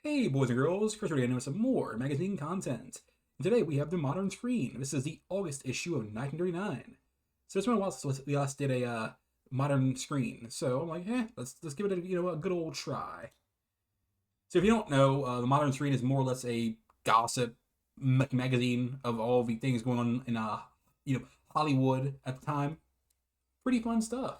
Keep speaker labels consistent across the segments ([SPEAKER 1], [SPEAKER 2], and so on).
[SPEAKER 1] Hey, boys and girls, Chris ready to know some more magazine content. And today we have the Modern Screen. This is the August issue of 1939. So it's been a while since we last did a Modern Screen. So I'm like, let's give it a good old try. So if you don't know, the Modern Screen is more or less a gossip magazine of all the things going on in Hollywood at the time. Pretty fun stuff.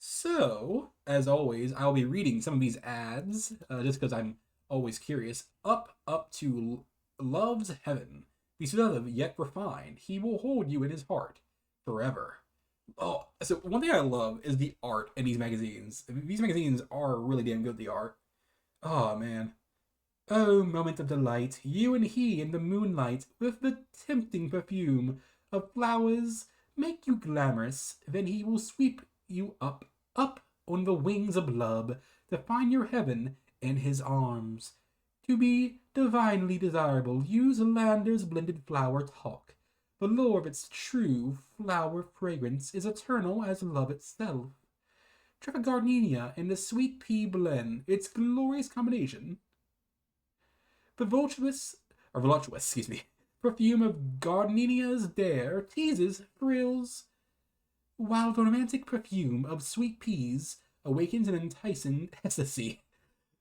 [SPEAKER 1] So, as always, I'll be reading some of these ads just because I'm always curious. Up to love's heaven. Be love yet refined. He will hold you in his heart forever. Oh, so one thing I love is the art in these magazines. These magazines are really damn good. The art. Oh man. Oh, moment of delight, you and he in the moonlight, with the tempting perfume of flowers, make you glamorous. Then he will sweep you up on the wings of love, to find your heaven in his arms. To be divinely desirable, use Lander's blended flower talk. The lure of its true flower fragrance is eternal as love itself. Gardenia and the sweet pea blend, its glorious combination. The voluptuous, perfume of gardenia's dare teases, thrills, while the romantic perfume of sweet peas awakens an enticing ecstasy.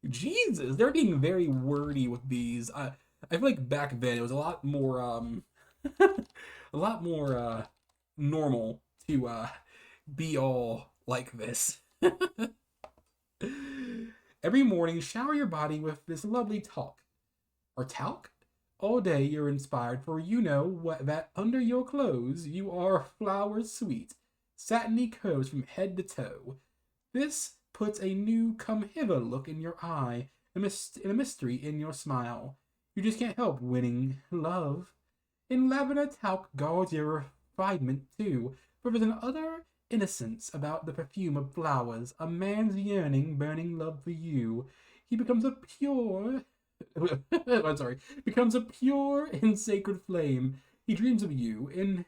[SPEAKER 1] Jesus, they're being very wordy with these. I feel like back then it was a lot more a lot more normal to be all like this. Every morning, shower your body with this lovely talk. Or talc? All day you're inspired, for you know that under your clothes you are flowers sweet, satiny curves from head to toe. This puts a new come hither look in your eye, and a mystery in your smile. You just can't help winning love. In lavender talc guards your refinement too, for there's an utter innocence about the perfume of flowers. A man's yearning, burning love for you. He becomes a pure I'm sorry, becomes a pure and sacred flame. He dreams of you and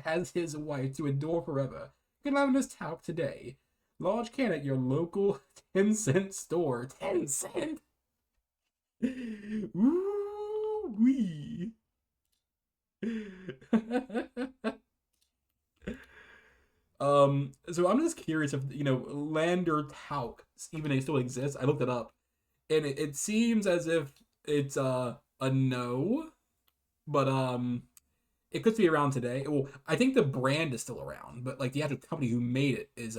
[SPEAKER 1] has his wife to adore forever. Get Lavender's talc today. Large can at your local 10-cent store. 10 cent? Ooh wee. So I'm just curious if Lander talc even they still exist. I looked it up, and it seems as if it's a no, but it could be around today. Well, I think the brand is still around, but like the actual company who made it is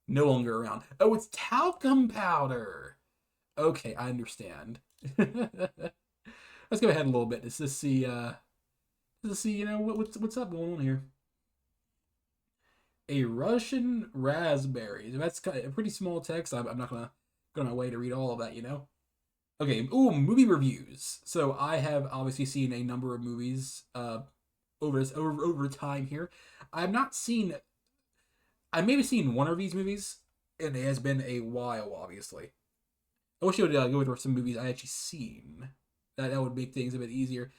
[SPEAKER 1] no longer around. Oh, it's talcum powder. Okay, I understand. Let's go ahead a little bit just to see what's up going on here. A Russian raspberry. That's kind of a pretty small text. I'm not gonna go on my way to read all of that. Okay, movie reviews. So I have obviously seen a number of movies over time here. I've not seen. I maybe seen one of these movies, and it has been a while. Obviously, I wish you would go over some movies I actually seen. That would make things a bit easier.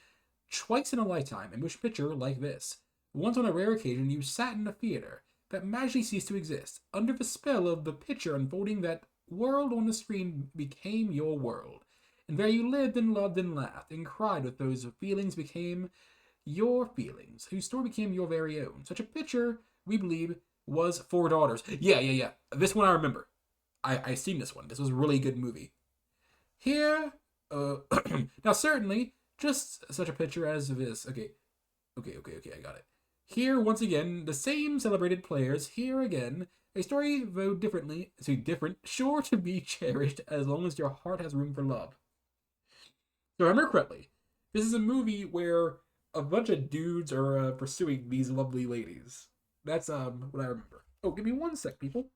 [SPEAKER 1] Twice in a lifetime, in which picture like this. Once on a rare occasion, you sat in a theater that magically ceased to exist. Under the spell of the picture unfolding, that world on the screen became your world. And there you lived and loved and laughed and cried with those feelings became your feelings, whose story became your very own. Such a picture, we believe, was Four Daughters. Yeah. This one I remember. I seen this one. This was a really good movie. Here, now certainly, just such a picture as this. Okay, I got it. Here, once again, the same celebrated players. Here again, a story, though different, sure to be cherished as long as your heart has room for love. So, remember correctly, this is a movie where a bunch of dudes are pursuing these lovely ladies. That's what I remember. Oh, give me one sec, people.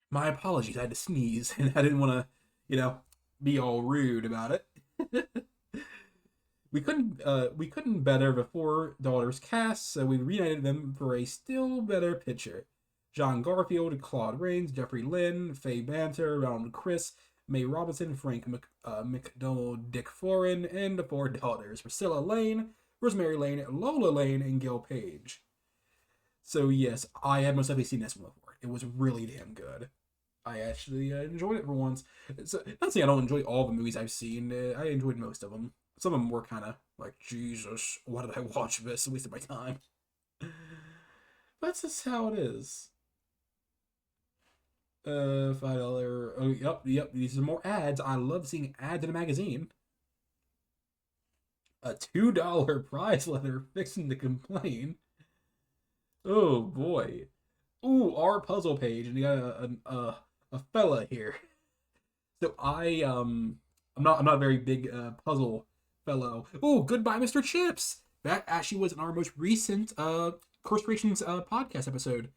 [SPEAKER 1] My apologies. I had to sneeze, and I didn't want to, be all rude about it. We couldn't better the Four Daughters cast, so we reunited them for a still better picture. John Garfield, Claude Rains, Jeffrey Lynn, Faye Banter, Ronald Chris, Mae Robinson, Frank McDonald, Dick Foreign, and the Four Daughters: Priscilla Lane, Rosemary Lane, Lola Lane, and Gil Page. So yes, I had most likely seen this one before. It was really damn good. I actually enjoyed it for once. So, not saying I don't enjoy all the movies I've seen. I enjoyed most of them. Some of them were kind of like, Jesus, why did I watch this? A waste of my time. That's just how it is. $5. Oh, yep. These are more ads. I love seeing ads in a magazine. A $2 prize letter fixing to complain. Oh boy. Ooh, our puzzle page, and you got a fella here. So I'm not a very big puzzle fellow. Oh, goodbye, Mr. Chips. That actually was in our most recent Course Curations podcast episode.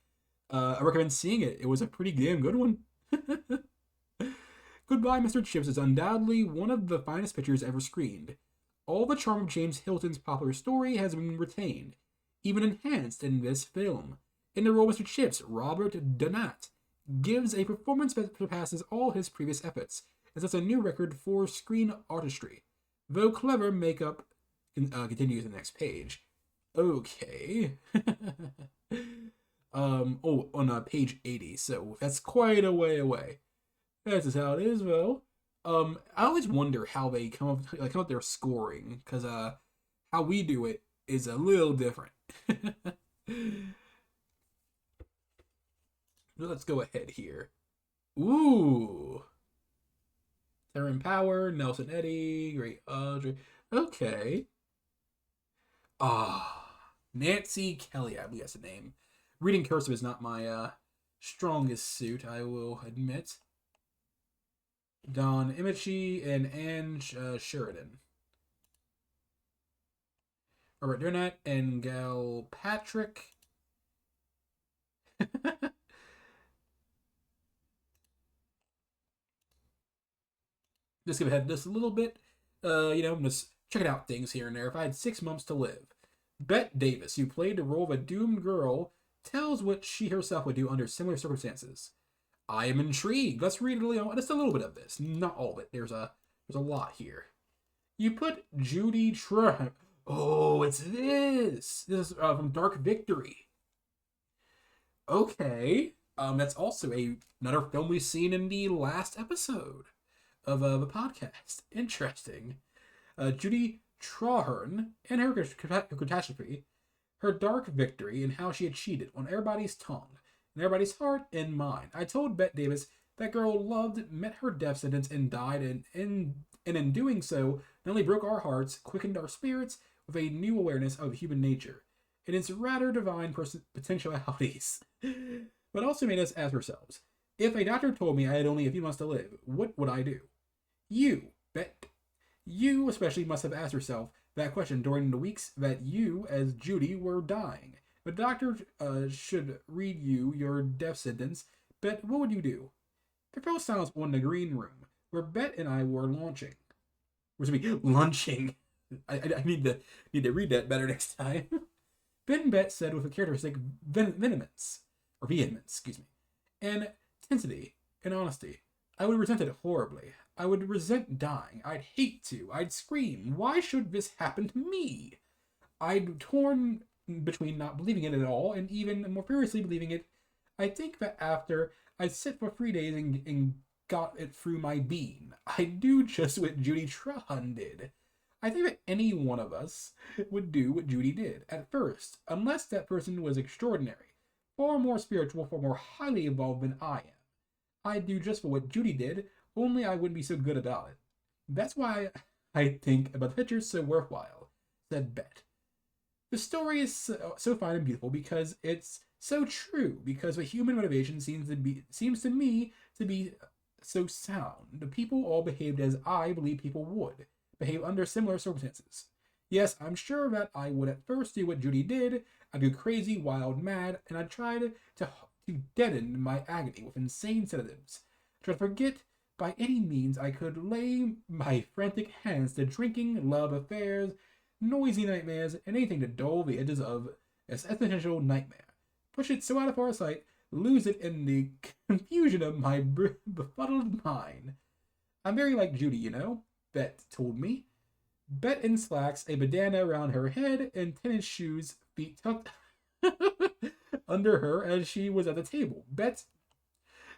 [SPEAKER 1] I recommend seeing it. It was a pretty damn good one. Goodbye, Mr. Chips is undoubtedly one of the finest pictures ever screened. All the charm of James Hilton's popular story has been retained, even enhanced in this film. In the role of Mr. Chips, Robert Donat gives a performance that surpasses all his previous efforts, and sets a new record for screen artistry. Though clever makeup continues in the next page. Okay. On page 80, so that's quite a way away. That's just how it is, though. I always wonder how they come up their scoring, because how we do it is a little different. Let's go ahead here. Ooh, Terran Power, Nelson Eddy, Great Audrey. Okay. Nancy Kelly, I believe that's the name. Reading cursive is not my strongest suit, I will admit. Don Imici and Ange Sheridan. Robert Durant and Gal Patrick. Just skip ahead just a little bit. I'm just checking out things here and there. If I had 6 months to live. Bette Davis, who played the role of a doomed girl, tells what she herself would do under similar circumstances. I am intrigued. Let's read just a little bit of this. Not all of it. There's a lot here. You put Judy Trump. Oh, it's this. This is from Dark Victory. Okay. That's also another film we've seen in the last episode of the podcast. Interesting. Judy Traherne and her catastrophe, her dark victory, and how she had cheated on everybody's tongue, and everybody's heart and mind. I told Bette Davis that girl loved, met her death sentence, and died, and in doing so, not only broke our hearts, quickened our spirits with a new awareness of human nature and its rather divine potentialities, but also made us ask ourselves, if a doctor told me I had only a few months to live, what would I do? You, Bette, you especially must have asked yourself that question during the weeks that you, as Judy, were dying. If the doctor should read you your death sentence, Bette, what would you do? There fell silence in the green room, where Bette and I were launching. Lunching. I need to read that better next time. Ben Bette said with a characteristic vehemence, and intensity and honesty. I would resent it horribly. I would resent dying. I'd hate to. I'd scream. Why should this happen to me? I'd torn between not believing it at all and even more furiously believing it. I think that after I'd sit for 3 days and got it through my being, I'd do just what Judy Trahan did. I think that any one of us would do what Judy did at first, unless that person was extraordinary, far more spiritual, far more highly evolved than I am. I'd do just what Judy did, only I wouldn't be so good about it. That's why I think about the pictures so worthwhile, said Bette. The story is so fine and beautiful because it's so true, because the human motivation seems to me to be so sound. The people all behaved as I believe people would behave under similar circumstances. Yes, I'm sure that I would at first do what Judy did. I'd go crazy, wild, mad, and I'd try to deaden my agony with insane sedatives. Try to forget by any means I could lay my frantic hands to drinking, love affairs, noisy nightmares, and anything to dull the edges of this existential nightmare. Push it so out of our sight, lose it in the confusion of my befuddled mind. I'm very like Judy, Bette told me. Bette in slacks, a bandana around her head, and tennis shoes, feet tucked under her as she was at the table. Bette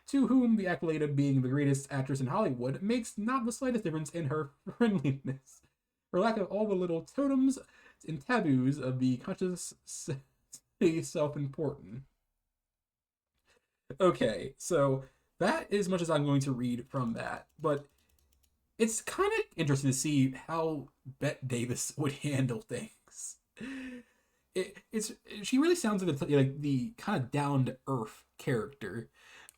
[SPEAKER 1] to whom the accolade of being the greatest actress in Hollywood makes not the slightest difference in her friendliness. Her lack of all the little totems and taboos of the conscious self-important. Okay, so that is much as I'm going to read from that, but it's kind of interesting to see how Bette Davis would handle things. It's she really sounds like the kind of down to earth character.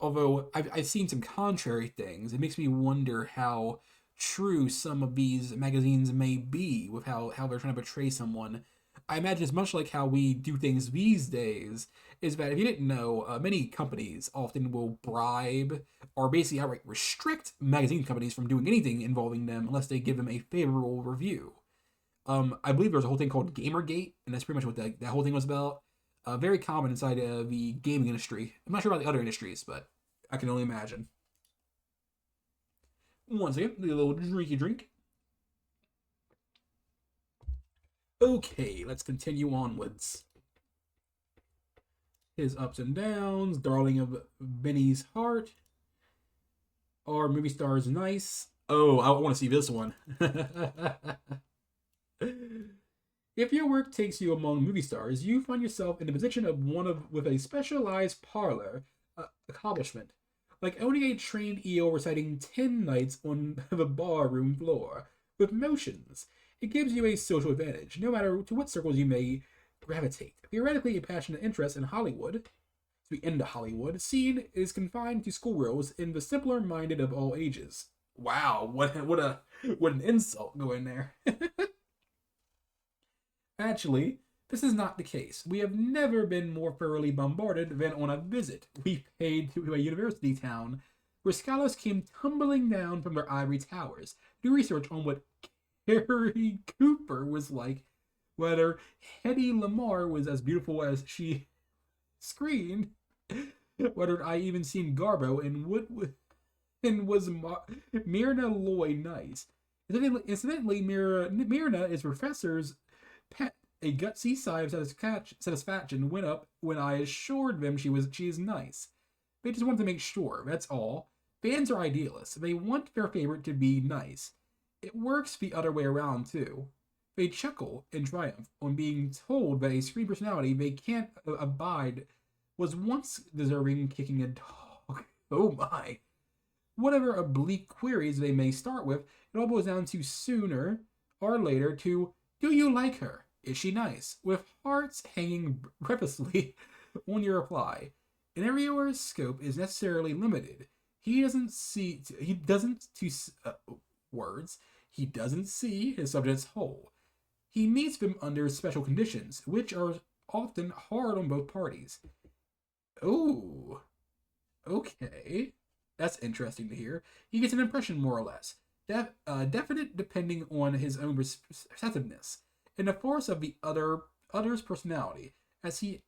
[SPEAKER 1] Although I've seen some contrary things, it makes me wonder how true some of these magazines may be with how they're trying to portray someone. I imagine it's much like how we do things these days. Is that if you didn't know, many companies often will bribe or basically outright restrict magazine companies from doing anything involving them unless they give them a favorable review. I believe there was a whole thing called Gamergate, and that's pretty much what that whole thing was about. Very common inside the gaming industry. I'm not sure about the other industries, but I can only imagine. Once again, a little drinky drink. Okay, let's continue onwards. His ups and downs, darling of Benny's heart. Are movie stars nice? Oh, I want to see this one. If your work takes you among movie stars, you find yourself in the position of with a specialized parlor accomplishment, like owning a trained EO reciting 10 nights on the barroom floor with motions. It gives you a social advantage, no matter to what circles you may gravitate. Theoretically, a passionate interest in Hollywood, to be into Hollywood, scene is confined to schoolgirls in the simpler minded of all ages. Wow, what an insult going there. Actually, this is not the case. We have never been more thoroughly bombarded than on a visit we paid to a university town where scholars came tumbling down from their ivory towers to do research on what Carrie Cooper was like, whether Hedy Lamarr was as beautiful as she screened, whether I even seen Garbo and was Myrna Loy nice. Incidentally, Myrna is professor's pet. A gutsy sigh of satisfaction went up when I assured them she is nice. They just want to make sure, that's all. Fans are idealists. They want their favorite to be nice. It works the other way around, too. They chuckle in triumph on being told that a screen personality they can't abide was once deserving kicking a dog. Oh my. Whatever oblique queries they may start with, it all boils down to sooner or later to, do you like her? Is she nice? With hearts hanging breathlessly on your reply. An interviewer's scope is necessarily limited. He doesn't see his subjects whole. He meets them under special conditions, which are often hard on both parties. Oh, okay. That's interesting to hear. He gets an impression, more or less. Definite depending on his own receptiveness, in the force of the other's personality, as he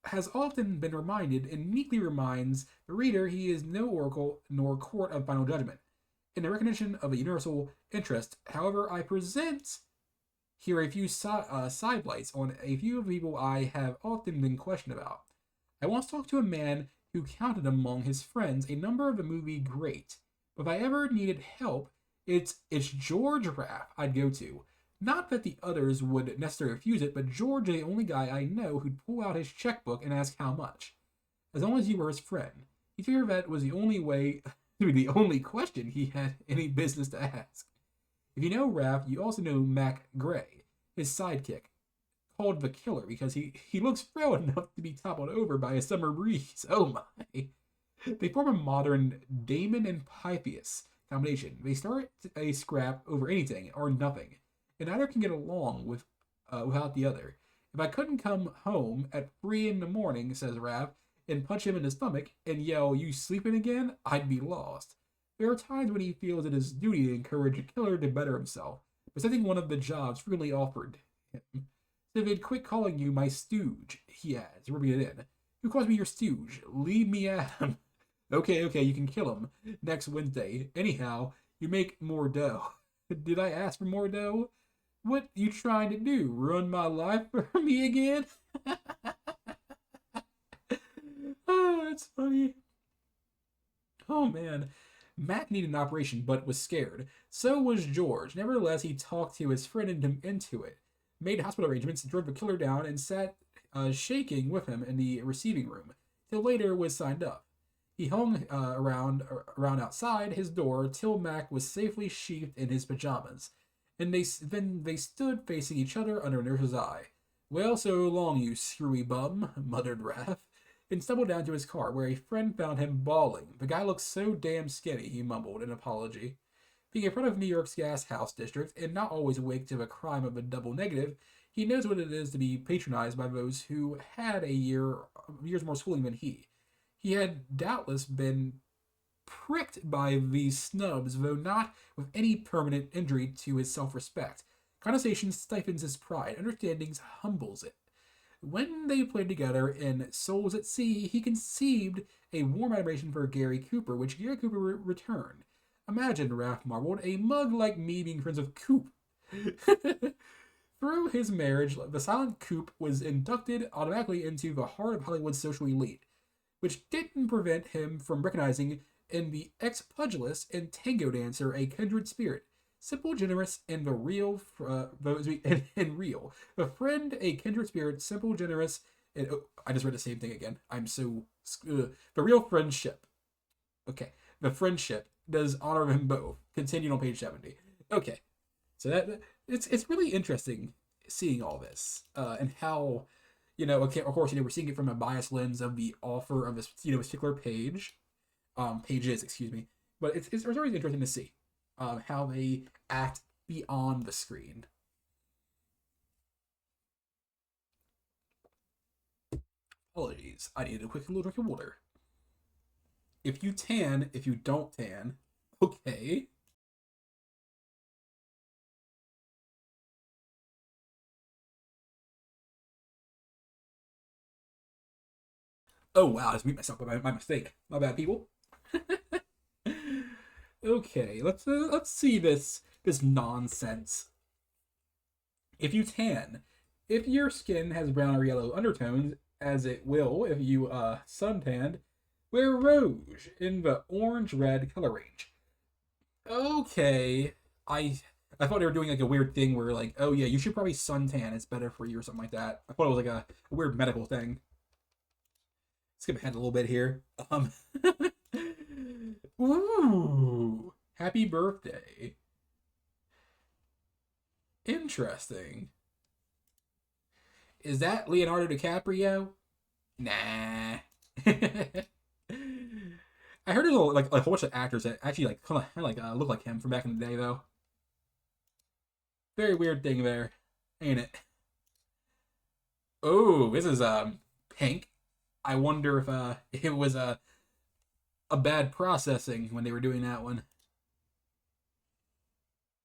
[SPEAKER 1] has often been reminded and meekly reminds the reader he is no oracle nor court of final judgment. In the recognition of a universal interest, however, I present here a few sidelights on a few people I have often been questioned about. I once talked to a man who counted among his friends a number of the movie great. But if I ever needed help, it's George Raff I'd go to. Not that the others would necessarily refuse it, but George is the only guy I know who'd pull out his checkbook and ask how much. As long as you were his friend. He figured that was the only question he had any business to ask. If you know Raff, you also know Mac Gray, his sidekick, called the Killer because he looks frail enough to be toppled over by a summer breeze. Oh my. They form a modern Damon and Pythias combination. They start a scrap over anything or nothing, and neither can get along without the other. If I couldn't come home at 3 a.m, says Raff, and punch him in the stomach and yell, "You sleeping again?" I'd be lost. There are times when he feels it his duty to encourage a killer to better himself, presenting one of the jobs freely offered him. So they'd quit calling you my stooge, he adds, rubbing it in. Who calls me your stooge? Leave me at him. Okay, you can kill him next Wednesday. Anyhow, you make more dough. Did I ask for more dough? What you trying to do? Ruin my life for me again? Oh, that's funny. Oh man. Matt needed an operation, but was scared. So was George. Nevertheless, he talked to his friend into it, made hospital arrangements, drove the killer down, and sat shaking with him in the receiving room. Till later was signed up. He hung around outside his door till Mac was safely sheathed in his pajamas, and then they stood facing each other under Nurse's eye. Well, so long, you screwy bum, muttered Raph, and stumbled down to his car, where a friend found him bawling. The guy looks so damn skinny, he mumbled in apology. Being a friend of New York's gas house district, and not always awake to the crime of a double negative, he knows what it is to be patronized by those who had years more schooling than he. He had doubtless been pricked by these snubs, though not with any permanent injury to his self-respect. Condescension stifles his pride, understanding humbles it. When they played together in Souls at Sea, he conceived a warm admiration for Gary Cooper, which Gary Cooper returned. Imagine, Raph marveled, a mug like me being friends with Coop. Through his marriage, the silent Coop was inducted automatically into the heart of Hollywood's social elite, which didn't prevent him from recognizing in the ex-pugilist and tango dancer a kindred spirit. Simple, generous, and the real, real. The friend, a kindred spirit, simple, generous, and I just read the same thing again. I'm so the real friendship. Okay, the friendship does honor them both. Continued on page 70. Okay, so that it's really interesting seeing all this and how okay, of course we're seeing it from a biased lens of the author of this particular pages, excuse me, but it's always interesting to see how they act beyond the screen. Apologies, I needed a quick little drink of water. If you tan, if you don't tan, okay. Oh wow, I just mute myself by my mistake. My bad, people. Okay, let's see this nonsense. If you tan, if your skin has brown or yellow undertones, as it will if you suntanned, wear rouge in the orange-red color range. Okay, I thought they were doing like a weird thing where like, oh yeah, you should probably suntan. It's better for you or something like that. I thought it was like a weird medical thing. Skip ahead a little bit here. Ooh, happy birthday. Interesting. Is that Leonardo DiCaprio? Nah. I heard there's like a whole bunch of actors that actually like kind of like look like him from back in the day though. Very weird thing there, ain't it? Oh, this is pink. I wonder if it was a bad processing when they were doing that one.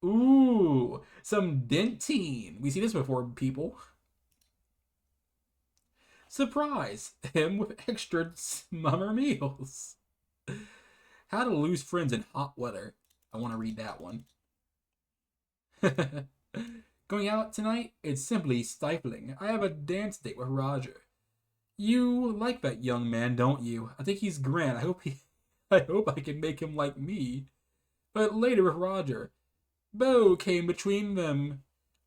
[SPEAKER 1] Ooh, some dentine. We see this before, people. Surprise! Him with extra summer meals. How to lose friends in hot weather. I want to read that one. Going out tonight? It's simply stifling. I have a dance date with Roger. You like that young man, don't you? I think he's grand. I hope I can make him like me. But later with Roger. Beau came between them.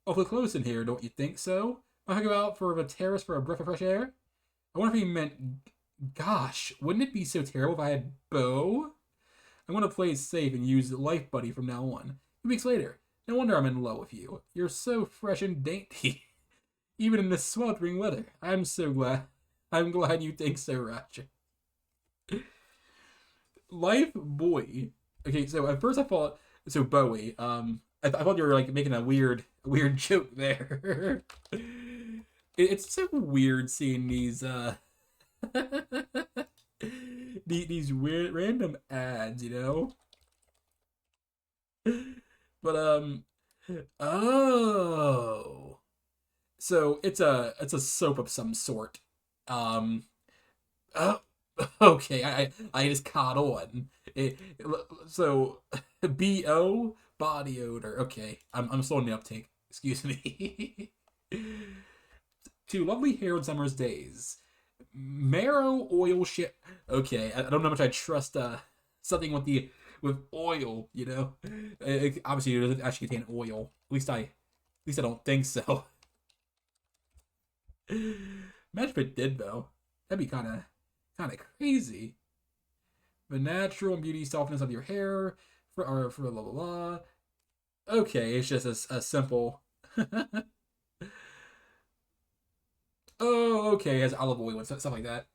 [SPEAKER 1] Awfully close in here, don't you think so? I go out for the terrace for a breath of fresh air? I wonder if he meant, gosh, wouldn't it be so terrible if I had Beau? I'm going to play it safe and use Life Buddy from now on. 2 weeks later. No wonder I'm in love with you. You're so fresh and dainty. Even in this sweltering weather. I'm so glad. I'm glad you think so, Roger. Life Boy. Okay, so at first I thought, so Bowie, I thought you were like making a weird joke there. It's so weird seeing these these weird random ads, But oh, so it's a soap of some sort. Um, oh, okay, I just caught on. So BO body odor. Okay, I'm slowing the uptake. Excuse me. To lovely hair on summer's days. Marrow oil shit. Okay, I don't know how much I trust something with oil, you know. Obviously, it doesn't actually contain oil. At least I don't think so. Imagine if it did though. That'd be kind of crazy. The natural beauty softness of your hair for blah blah blah. Okay, it's just a simple. Oh, okay, it has olive oil and stuff like that.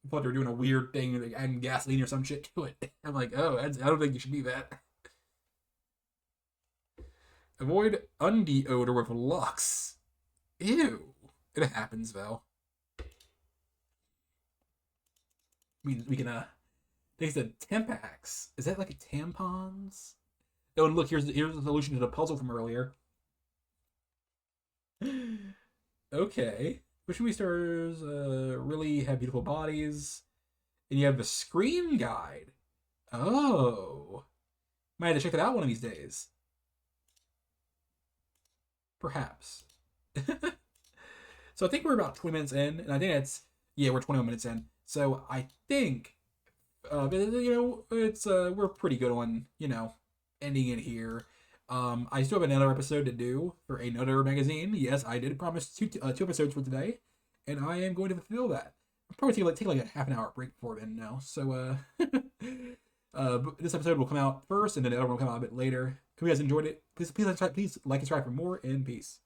[SPEAKER 1] I thought they were doing a weird thing, like adding gasoline or some shit to it. I'm like, oh, I don't think you should do that. Avoid undie odor with Lux. Ew. It happens though. We can they said Tampax. Is that like a tampons? Oh, and look, here's the solution to the puzzle from earlier. Okay. Which movie stars really have beautiful bodies? And you have the Scream Guide. Oh. Might have to check that out one of these days. Perhaps. So I think we're about 20 minutes in, and I think yeah, we're 21 minutes in. So I think, it's we're pretty good on ending it here. I still have another episode to do for another magazine. Yes, I did promise two episodes for today, and I am going to fulfill that. I'll probably take like a half an hour break before then now. So this episode will come out first, and then the other one will come out a bit later. If you guys enjoyed it, please like and subscribe for more, and peace.